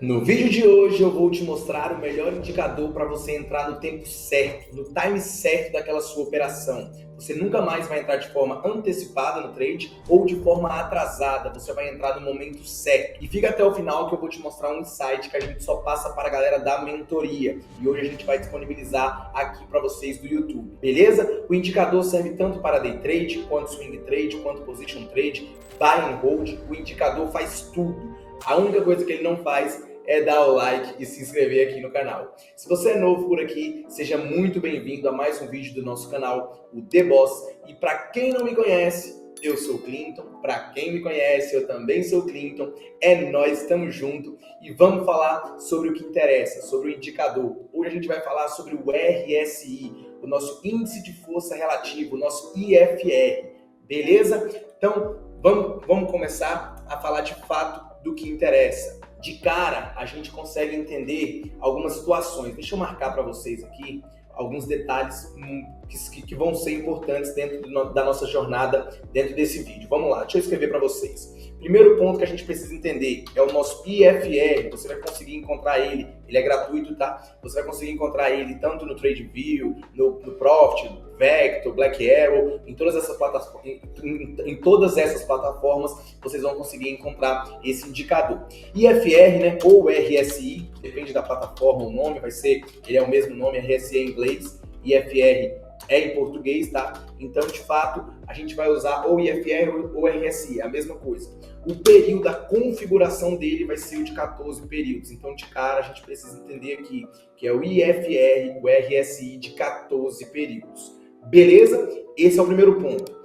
No vídeo de hoje eu vou te mostrar o melhor indicador para você entrar no tempo certo, no time certo daquela sua operação. Você nunca mais vai entrar de forma antecipada no trade ou de forma atrasada, você vai entrar no momento certo. E fica até o final que eu vou te mostrar um insight que a gente só passa para a galera da mentoria. E hoje a gente vai disponibilizar aqui para vocês do YouTube, beleza? O indicador serve tanto para day trade, quanto swing trade, quanto position trade, buy and hold. O indicador faz tudo. A única coisa que ele não faz é dar o like e se inscrever aqui no canal. Se você é novo por aqui, seja muito bem-vindo a mais um vídeo do nosso canal, o The Boss. E para quem não me conhece, eu sou o Clinton. Para quem me conhece, eu também sou o Clinton. É nóis, estamos juntos e vamos falar sobre o que interessa, sobre o indicador. Hoje a gente vai falar sobre o RSI, o nosso Índice de Força Relativa, o nosso IFR. Beleza? Então, vamos começar a falar de fato do que interessa. De cara, a gente consegue entender algumas situações. Deixa eu marcar para vocês aqui alguns detalhes que vão ser importantes dentro da nossa jornada dentro desse vídeo. Vamos lá, deixa eu escrever para vocês. Primeiro ponto que a gente precisa entender é o nosso IFR. Você vai conseguir encontrar ele é gratuito, tá? Você vai conseguir encontrar ele tanto no TradeView, no Profit, Vector, Black Arrow, em todas essas plataformas vocês vão conseguir encontrar esse indicador. IFR, né, ou RSI, depende da plataforma, o nome vai ser, ele é o mesmo nome, RSI em inglês, IFR é em português, tá? Então, de fato, a gente vai usar ou IFR ou RSI, é a mesma coisa. O período da configuração dele vai ser o de 14 períodos. Então, de cara, a gente precisa entender aqui que é o IFR, o RSI de 14 períodos. Beleza? Esse é o primeiro ponto.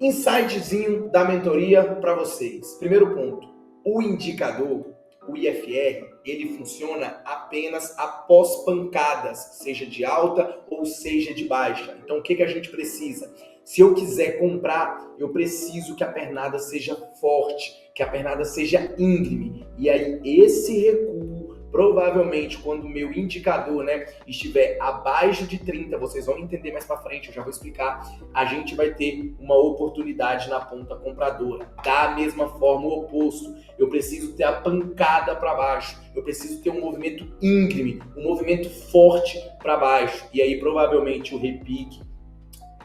Insightzinho da mentoria para vocês. Primeiro ponto, o indicador, o IFR, ele funciona apenas após pancadas, seja de alta ou seja de baixa. Então, o que a gente precisa? Se eu quiser comprar, eu preciso que a pernada seja forte, que a pernada seja íngreme. E aí, esse recuo, provavelmente, quando o meu indicador, né, estiver abaixo de 30, vocês vão entender mais para frente, eu já vou explicar, a gente vai ter uma oportunidade na ponta compradora. Da mesma forma, o oposto. Eu preciso ter a pancada para baixo. Eu preciso ter um movimento íngreme, um movimento forte para baixo. E aí, provavelmente, o repique,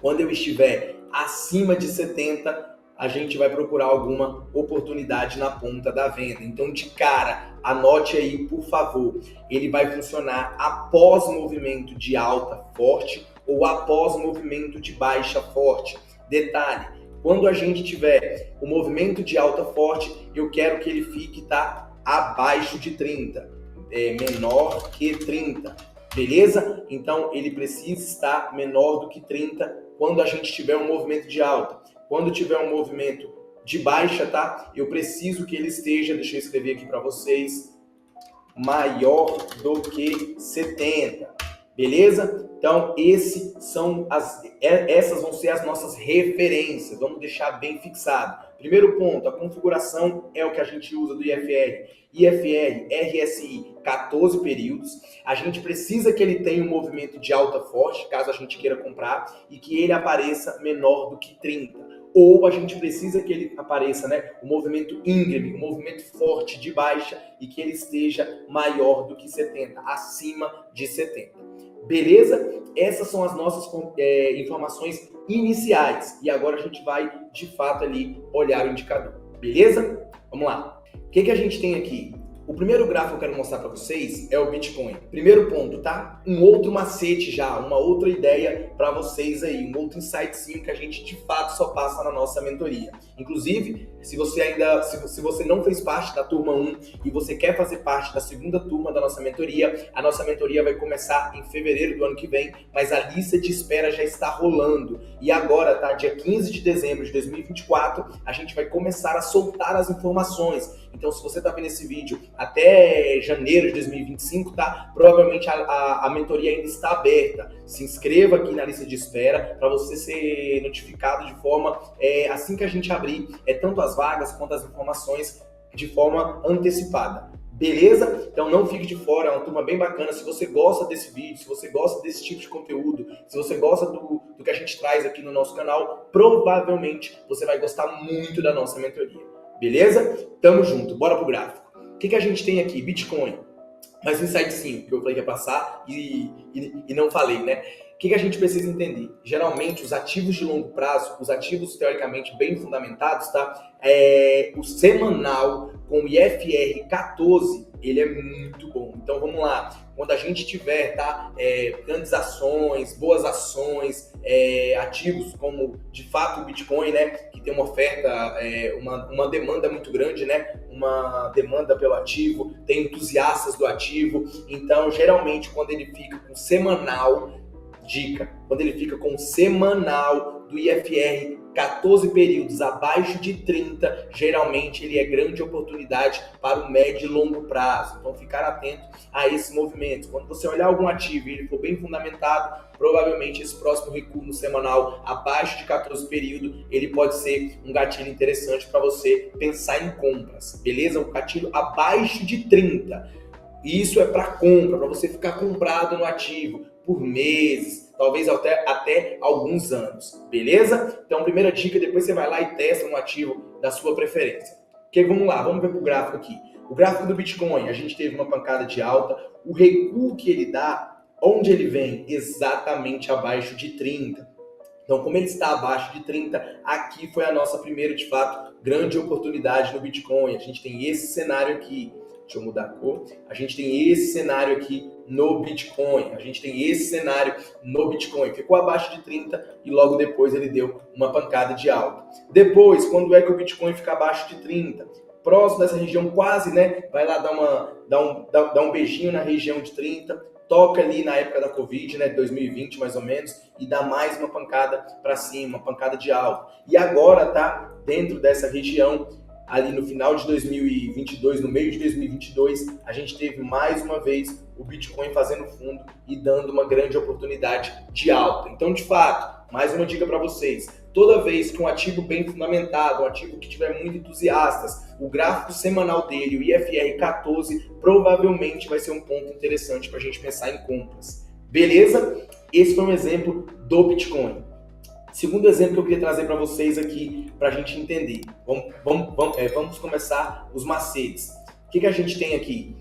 quando eu estiver acima de 70, a gente vai procurar alguma oportunidade na ponta da venda. Então, de cara, anote aí, por favor. Ele vai funcionar após movimento de alta forte ou após movimento de baixa forte. Detalhe, quando a gente tiver o movimento de alta forte, eu quero que ele fique abaixo de 30, menor que 30. Beleza? Então, ele precisa estar menor do que 30 quando a gente tiver um movimento de alta. Quando tiver um movimento de baixa, tá? Eu preciso que ele esteja, deixa eu escrever aqui para vocês, maior do que 70. Beleza? Então, essas vão ser as nossas referências. Vamos deixar bem fixado. Primeiro ponto, a configuração é o que a gente usa do IFR. IFR, RSI, 14 períodos. A gente precisa que ele tenha um movimento de alta forte, caso a gente queira comprar, e que ele apareça menor do que 30. Ou a gente precisa que ele apareça, né, um movimento íngreme, um movimento forte de baixa e que ele esteja maior do que 70, acima de 70. Beleza? Essas são as nossas informações iniciais. E agora a gente vai, de fato, ali olhar o indicador. Beleza? Vamos lá. O que a gente tem aqui? O primeiro gráfico que eu quero mostrar para vocês é o Bitcoin. Primeiro ponto, tá? Um outro macete já, uma outra ideia para vocês aí, um outro insightzinho que a gente de fato só passa na nossa mentoria. Inclusive, se você não fez parte da turma 1 e você quer fazer parte da segunda turma da nossa mentoria, a nossa mentoria vai começar em fevereiro do ano que vem, mas a lista de espera já está rolando. E agora, tá? Dia 15 de dezembro de 2024, a gente vai começar a soltar as informações. Então, se você está vendo esse vídeo até janeiro de 2025, tá? Provavelmente a mentoria ainda está aberta. Se inscreva aqui na lista de espera para você ser notificado de forma, assim que a gente abrir, tanto as vagas quanto as informações de forma antecipada. Beleza? Então não fique de fora, é uma turma bem bacana. Se você gosta desse vídeo, se você gosta desse tipo de conteúdo, se você gosta do que a gente traz aqui no nosso canal, provavelmente você vai gostar muito da nossa mentoria. Beleza? Tamo junto, bora pro gráfico. que a gente tem aqui? Bitcoin. Mas o insight sim, que eu falei que ia passar e não falei, né? O que a gente precisa entender? Geralmente, os ativos de longo prazo, os ativos teoricamente bem fundamentados, tá? O semanal com o IFR 14, ele é muito bom. Então, vamos lá. Quando a gente tiver, tá? Grandes ações, boas ações, ativos como, de fato, o Bitcoin, né? Que tem uma oferta, uma demanda muito grande, né? Uma demanda pelo ativo, tem entusiastas do ativo. Então, geralmente, quando ele fica com semanal, quando ele fica com semanal do IFR 14 períodos abaixo de 30, geralmente ele é grande oportunidade para o médio e longo prazo. Então, ficar atento a esses movimentos. Quando você olhar algum ativo e ele for bem fundamentado, provavelmente esse próximo recuo no semanal abaixo de 14 período, ele pode ser um gatilho interessante para você pensar em compras, beleza? Um gatilho abaixo de 30. Isso é para compra, para você ficar comprado no ativo por meses, talvez até alguns anos, beleza? Então, primeira dica, depois você vai lá e testa um ativo da sua preferência. Vamos lá, vamos ver para o gráfico aqui. O gráfico do Bitcoin, a gente teve uma pancada de alta, o recuo que ele dá, onde ele vem? Exatamente abaixo de 30. Então, como ele está abaixo de 30, aqui foi a nossa primeira, de fato, grande oportunidade no Bitcoin. A gente tem esse cenário aqui. Deixa eu mudar a cor. A gente tem esse cenário aqui no Bitcoin. A gente tem esse cenário no Bitcoin. Ficou abaixo de 30 e logo depois ele deu uma pancada de alta. Depois, quando é que o Bitcoin fica abaixo de 30? Próximo dessa região quase, né? Vai lá dar um beijinho na região de 30. Toca ali na época da Covid, né? 2020 mais ou menos. E dá mais uma pancada para cima, uma pancada de alta. E agora tá dentro dessa região. Ali no final de 2022, no meio de 2022, a gente teve mais uma vez o Bitcoin fazendo fundo e dando uma grande oportunidade de alta. Então, de fato, mais uma dica para vocês. Toda vez que um ativo bem fundamentado, um ativo que tiver muito entusiastas, o gráfico semanal dele, o IFR 14, provavelmente vai ser um ponto interessante para a gente pensar em compras. Beleza? Esse foi um exemplo do Bitcoin. Segundo exemplo que eu queria trazer para vocês aqui, para a gente entender. Vamos começar os macetes. O que a gente tem aqui?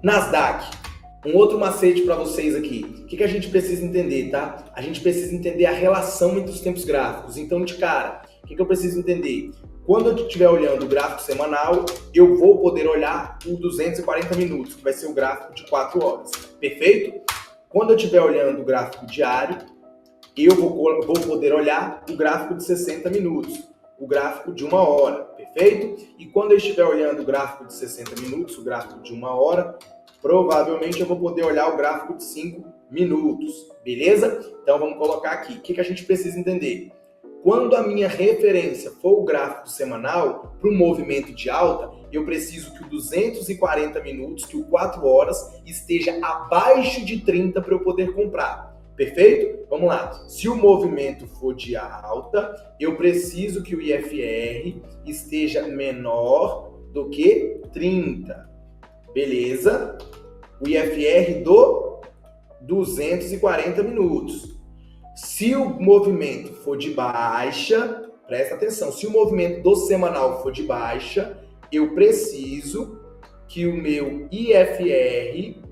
Nasdaq. Um outro macete para vocês aqui. O que a gente precisa entender, tá? A gente precisa entender a relação entre os tempos gráficos. Então, de cara, o que eu preciso entender? Quando eu estiver olhando o gráfico semanal, eu vou poder olhar o 240 minutos, que vai ser o gráfico de 4 horas. Perfeito? Quando eu estiver olhando o gráfico diário, eu vou poder olhar o gráfico de 60 minutos, o gráfico de 1 hora, perfeito? E quando eu estiver olhando o gráfico de 60 minutos, o gráfico de 1 hora, provavelmente eu vou poder olhar o gráfico de 5 minutos, beleza? Então vamos colocar aqui. O que a gente precisa entender? Quando a minha referência for o gráfico semanal, para um movimento de alta, eu preciso que o 240 minutos, que o 4 horas, esteja abaixo de 30 para eu poder comprar. Perfeito? Vamos lá. Se o movimento for de alta, eu preciso que o IFR esteja menor do que 30. Beleza? O IFR do 240 minutos. Se o movimento for de baixa, presta atenção, se o movimento do semanal for de baixa, eu preciso que o meu IFR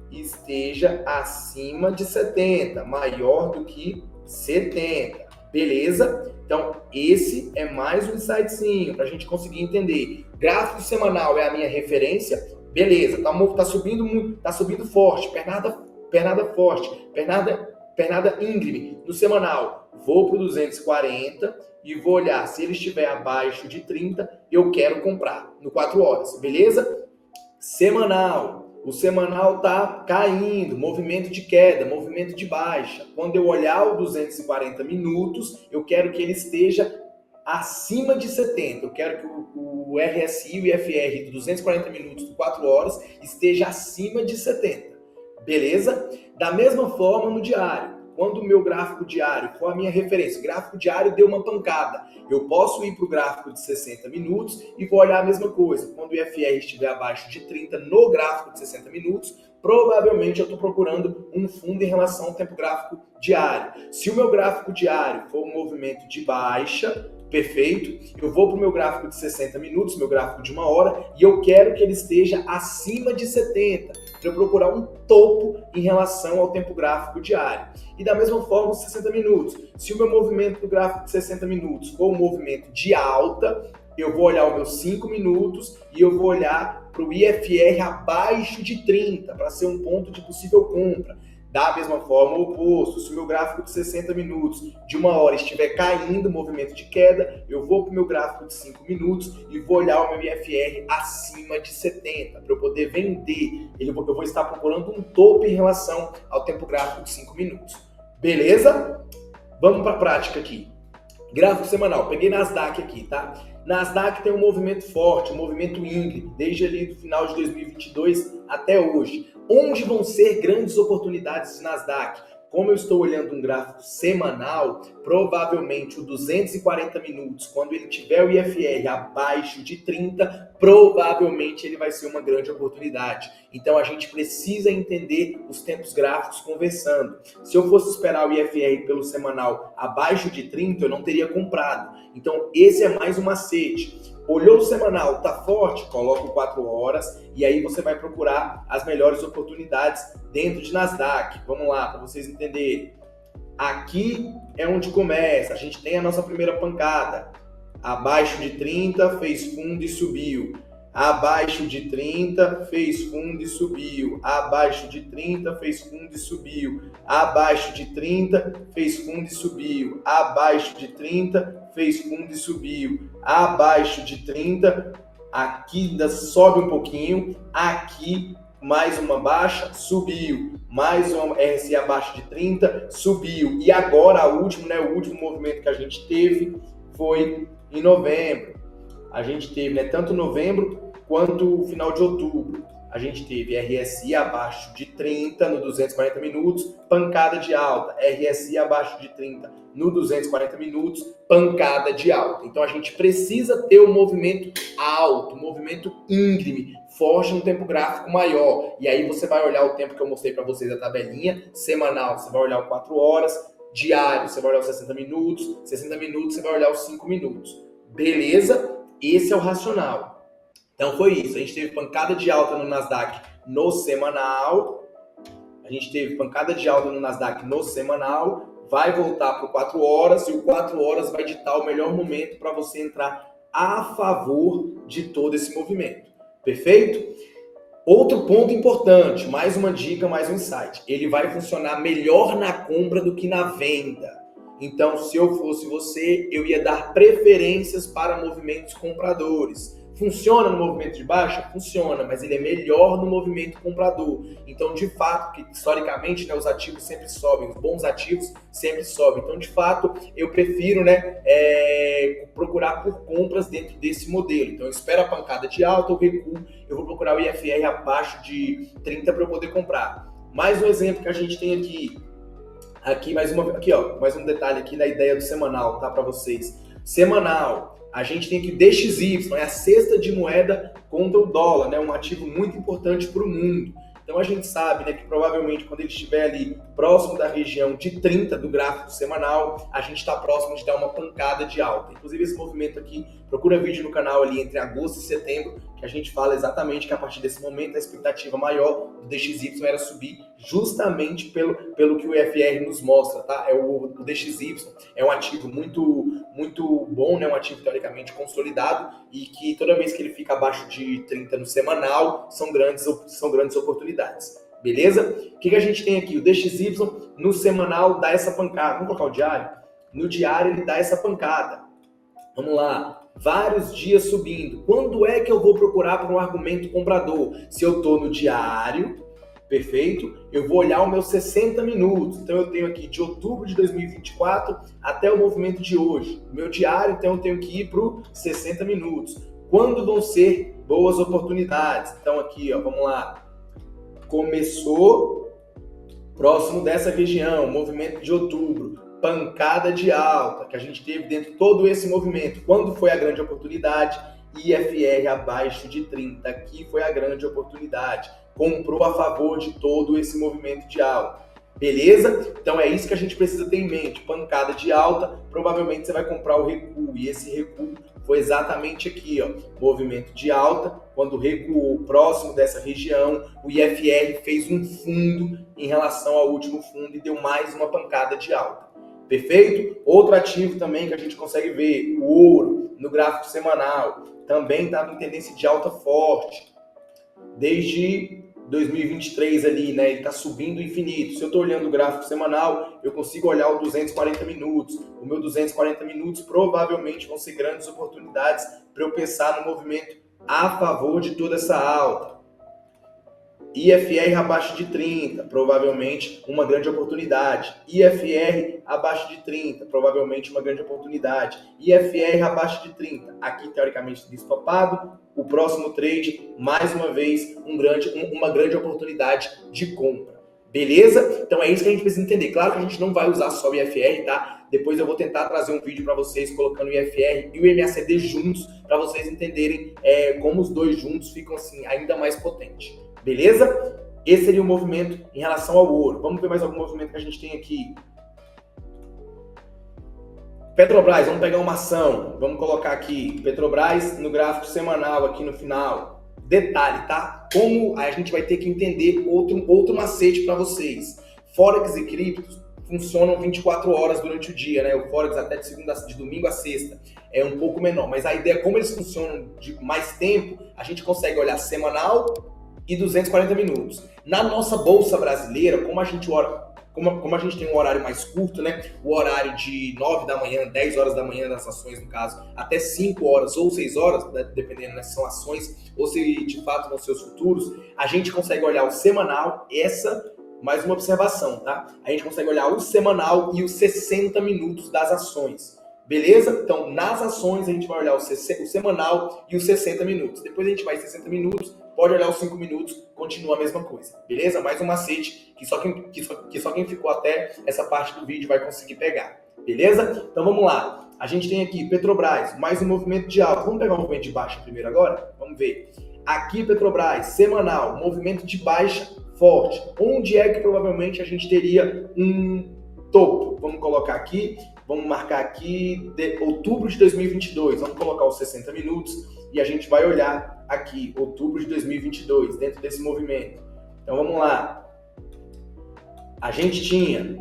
esteja acima de 70, maior do que 70, beleza? Então, esse é mais um insightzinho para a gente conseguir entender. Gráfico semanal é a minha referência, beleza, tá subindo muito, tá subindo forte, pernada forte, pernada íngreme no semanal. Vou para o 240 e vou olhar, se ele estiver abaixo de 30, eu quero comprar no 4 horas, beleza? Semanal. O semanal está caindo, movimento de queda, movimento de baixa. Quando eu olhar o 240 minutos, eu quero que ele esteja acima de 70. Eu quero que o RSI e o IFR de 240 minutos de 4 horas esteja acima de 70. Beleza? Da mesma forma no diário. Quando o meu gráfico diário for a minha referência, o gráfico diário deu uma pancada, eu posso ir para o gráfico de 60 minutos e vou olhar a mesma coisa. Quando o IFR estiver abaixo de 30 no gráfico de 60 minutos, provavelmente eu estou procurando um fundo em relação ao tempo gráfico diário. Se o meu gráfico diário for um movimento de baixa, Perfeito. Eu vou para o meu gráfico de 60 minutos, meu gráfico de 1 hora, e eu quero que ele esteja acima de 70, para eu procurar um topo em relação ao tempo gráfico diário. E da mesma forma, os 60 minutos. Se o meu movimento do gráfico de 60 minutos for um movimento de alta, eu vou olhar os meus 5 minutos e eu vou olhar para o IFR abaixo de 30, para ser um ponto de possível compra. Da mesma forma, o oposto, se o meu gráfico de 60 minutos de 1 hora estiver caindo, movimento de queda, eu vou para o meu gráfico de 5 minutos e vou olhar o meu IFR acima de 70, para eu poder vender. Eu vou estar procurando um topo em relação ao tempo gráfico de 5 minutos. Beleza? Vamos para a prática aqui. Gráfico semanal, peguei Nasdaq aqui, tá? Nasdaq tem um movimento forte, um movimento íngreme, desde ali do final de 2022 até hoje. Onde vão ser grandes oportunidades de Nasdaq? Como eu estou olhando um gráfico semanal, provavelmente o 240 minutos, quando ele tiver o IFR abaixo de 30, provavelmente ele vai ser uma grande oportunidade. Então a gente precisa entender os tempos gráficos conversando. Se eu fosse esperar o IFR pelo semanal abaixo de 30, eu não teria comprado. Então esse é mais um macete. Olhou o semanal, tá forte? Coloca o 4 horas e aí você vai procurar as melhores oportunidades dentro de Nasdaq. Vamos lá, para vocês entenderem. Aqui é onde começa. A gente tem a nossa primeira pancada. Abaixo de 30, fez fundo e subiu. Abaixo de 30, fez fundo e subiu. Abaixo de 30, fez fundo e subiu. Abaixo de 30, fez fundo e subiu. Abaixo de 30, fez fundo e subiu. Abaixo de 30, aqui ainda sobe um pouquinho. Aqui, mais uma baixa, subiu. Mais uma RSI abaixo de 30, subiu. E agora, o último movimento que a gente teve foi em novembro. A gente teve tanto novembro quanto o final de outubro. A gente teve RSI abaixo de 30 no 240 minutos, pancada de alta. RSI abaixo de 30 no 240 minutos, pancada de alta. Então a gente precisa ter um movimento alto, um movimento íngreme, forte no tempo gráfico maior. E aí você vai olhar o tempo que eu mostrei para vocês da tabelinha, semanal, você vai olhar o 4 horas, diário, você vai olhar os 60 minutos você vai olhar os 5 minutos. Beleza? Esse é o racional. Então foi isso, a gente teve pancada de alta no Nasdaq no semanal, vai voltar para o 4 horas e o 4 horas vai ditar o melhor momento para você entrar a favor de todo esse movimento. Perfeito? Outro ponto importante, mais uma dica, mais um insight. Ele vai funcionar melhor na compra do que na venda. Então, se eu fosse você, eu ia dar preferências para movimentos compradores. Funciona no movimento de baixa? Funciona, mas ele é melhor no movimento comprador. Então, de fato, que historicamente os ativos sempre sobem, os bons ativos sempre sobem. Então, de fato, eu prefiro procurar por compras dentro desse modelo. Então, eu espero a pancada de alta, eu recuo, eu vou procurar o IFR abaixo de 30 para eu poder comprar. Mais um exemplo que a gente tem aqui mais um detalhe aqui na ideia do semanal, tá, para vocês. Semanal. A gente tem aqui o DXY, é a cesta de moeda contra o dólar, um ativo muito importante para o mundo. Então a gente sabe que provavelmente quando ele estiver ali próximo da região de 30 do gráfico semanal, a gente está próximo de dar uma pancada de alta. Inclusive esse movimento aqui, procura vídeo no canal ali entre agosto e setembro, que a gente fala exatamente que a partir desse momento a expectativa maior do DXY era subir justamente pelo que o IFR nos mostra, tá? O DXY é um ativo muito bom, um ativo teoricamente consolidado e que toda vez que ele fica abaixo de 30 no semanal, são grandes oportunidades. Beleza? O que a gente tem aqui? O DXY no semanal dá essa pancada. Vamos colocar o diário? No diário ele dá essa pancada. Vamos lá. Vários dias subindo. Quando é que eu vou procurar por um argumento comprador? Se eu estou no diário, perfeito, eu vou olhar os meus 60 minutos. Então eu tenho aqui de outubro de 2024 até o movimento de hoje. Meu diário, então eu tenho que ir para os 60 minutos. Quando vão ser boas oportunidades? Então aqui, vamos lá. Começou próximo dessa região, movimento de outubro. Pancada de alta que a gente teve dentro de todo esse movimento. Quando foi a grande oportunidade? IFR abaixo de 30. Aqui foi a grande oportunidade. Comprou a favor de todo esse movimento de alta. Beleza? Então é isso que a gente precisa ter em mente. Pancada de alta, provavelmente você vai comprar o recuo. E esse recuo foi exatamente aqui, ó, movimento de alta. Quando recuou próximo dessa região, o IFR fez um fundo em relação ao último fundo e deu mais uma pancada de alta. Perfeito? Outro ativo também que a gente consegue ver, o ouro, no gráfico semanal, também está em tendência de alta forte. Desde 2023 ali, né? Ele está subindo infinito. Se eu estou olhando o gráfico semanal, eu consigo olhar o 240 minutos. O meu 240 minutos provavelmente vão ser grandes oportunidades para eu pensar no movimento a favor de toda essa alta. IFR abaixo de 30, provavelmente uma grande oportunidade. IFR abaixo de 30, provavelmente uma grande oportunidade. IFR abaixo de 30, aqui teoricamente estopado. O próximo trade, mais uma vez, uma grande oportunidade de compra. Beleza? Então é isso que a gente precisa entender. Claro que a gente não vai usar só o IFR, tá? Depois eu vou tentar trazer um vídeo para vocês colocando o IFR e o MACD juntos, para vocês entenderem como os dois juntos ficam assim ainda mais potentes. Beleza? Esse seria o movimento em relação ao ouro. Vamos ver mais algum movimento que a gente tem aqui. Petrobras, vamos pegar uma ação. Vamos colocar aqui Petrobras no gráfico semanal aqui no final. Detalhe, tá? Como a gente vai ter que entender outro macete para vocês. Forex e criptos funcionam 24 horas durante o dia, né? O Forex até de domingo a sexta é um pouco menor. Mas a ideia é como eles funcionam de mais tempo, a gente consegue olhar semanal e 240 minutos. Na nossa bolsa brasileira, como a gente tem um horário mais curto, né? O horário de 9 da manhã, 10 horas da manhã das ações, no caso, até 5 horas ou 6 horas, dependendo, né, se são ações ou se de fato vão ser os futuros, a gente consegue olhar o semanal, mais uma observação, tá? A gente consegue olhar o semanal e os 60 minutos das ações. Beleza? Então, nas ações, a gente vai olhar o semanal e os 60 minutos. Depois a gente vai 60 minutos, pode olhar os 5 minutos, continua a mesma coisa. Beleza? Mais um macete que só quem ficou até essa parte do vídeo vai conseguir pegar. Beleza? Então, vamos lá. A gente tem aqui Petrobras, mais um movimento de alta. Vamos pegar o movimento de baixa primeiro agora? Vamos ver. Aqui, Petrobras, semanal, movimento de baixa forte. Onde é que provavelmente a gente teria um topo? Vamos colocar aqui. Vamos marcar aqui outubro de 2022. Vamos colocar os 60 minutos e a gente vai olhar aqui, outubro de 2022, dentro desse movimento. Então vamos lá. A gente tinha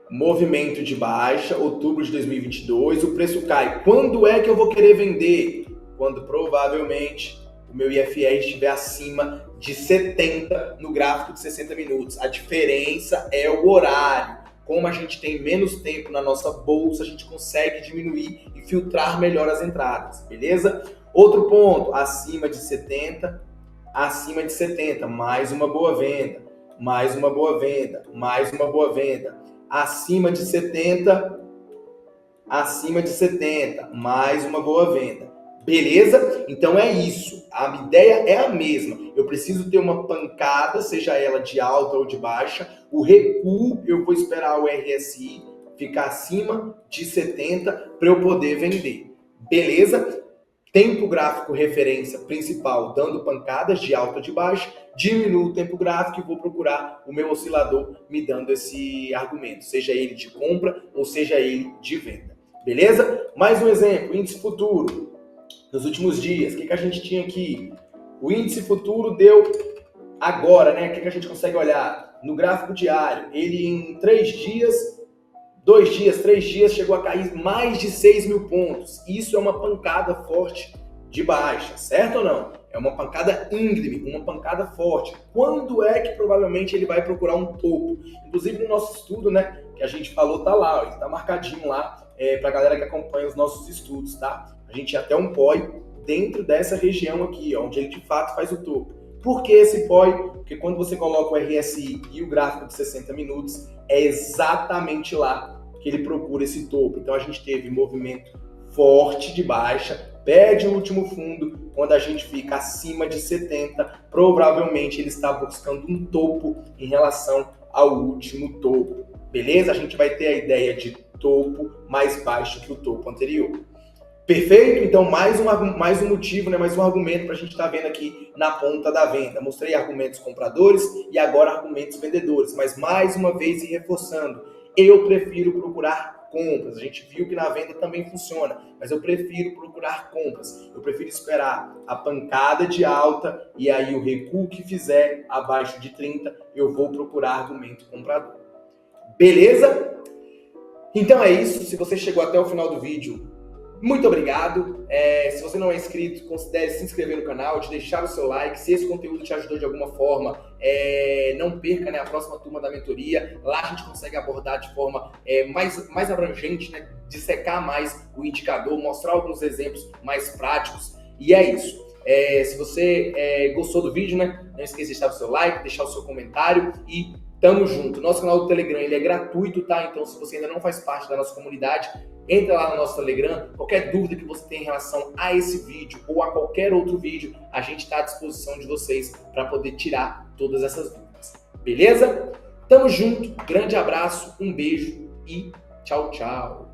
movimento de baixa, outubro de 2022, o preço cai. Quando é que eu vou querer vender? Quando provavelmente o meu IFR estiver acima de 70 no gráfico de 60 minutos. A diferença é o horário. Como a gente tem menos tempo na nossa bolsa, a gente consegue diminuir e filtrar melhor as entradas, beleza? Outro ponto, acima de 70, mais uma boa venda, mais uma boa venda, mais uma boa venda. Acima de 70, mais uma boa venda. Beleza? Então é isso. A ideia é a mesma. Eu preciso ter uma pancada, seja ela de alta ou de baixa. O recuo, eu vou esperar o RSI ficar acima de 70 para eu poder vender. Beleza? Tempo gráfico referência principal dando pancadas de alta ou de baixa. Diminuo o tempo gráfico e vou procurar o meu oscilador me dando esse argumento. Seja ele de compra ou seja ele de venda. Beleza? Mais um exemplo, índice futuro. Nos últimos dias, o que a gente tinha aqui? O índice futuro deu agora, né? O que a gente consegue olhar? No gráfico diário, ele em 3 dias, chegou a cair mais de 6 mil pontos. Isso é uma pancada forte de baixa, certo ou não? É uma pancada íngreme, uma pancada forte. Quando é que provavelmente ele vai procurar um topo? Inclusive no nosso estudo, né, que a gente falou, tá lá, ó, ele tá marcadinho lá pra galera que acompanha os nossos estudos, tá? A gente tinha até um POI dentro dessa região aqui, onde ele de fato faz o topo. Por que esse POI? Porque quando você coloca o RSI e o gráfico de 60 minutos, é exatamente lá que ele procura esse topo. Então a gente teve movimento forte de baixa, perde o último fundo, quando a gente fica acima de 70, provavelmente ele está buscando um topo em relação ao último topo. Beleza? A gente vai ter a ideia de topo mais baixo que o topo anterior. Perfeito? Então, mais um motivo, né? Mais um argumento para a gente estar vendo aqui na ponta da venda. Mostrei argumentos compradores e agora argumentos vendedores. Mas, mais uma vez, e reforçando, eu prefiro procurar compras. A gente viu que na venda também funciona, mas eu prefiro procurar compras. Eu prefiro esperar a pancada de alta e aí o recuo que fizer abaixo de 30, eu vou procurar argumento comprador. Beleza? Então é isso. Se você chegou até o final do vídeo, muito obrigado. Se você não é inscrito, considere se inscrever no canal, de deixar o seu like. Se esse conteúdo te ajudou de alguma forma, não perca, né, a próxima turma da mentoria. Lá a gente consegue abordar de forma mais abrangente, né, dissecar mais o indicador, mostrar alguns exemplos mais práticos. E é isso. Se você gostou do vídeo, né, não esqueça de deixar o seu like, deixar o seu comentário e tamo junto. Nosso canal do Telegram, ele é gratuito, tá? Então, se você ainda não faz parte da nossa comunidade, entra lá no nosso Telegram. Qualquer dúvida que você tenha em relação a esse vídeo ou a qualquer outro vídeo, a gente está à disposição de vocês para poder tirar todas essas dúvidas. Beleza? Tamo junto, grande abraço, um beijo e tchau, tchau.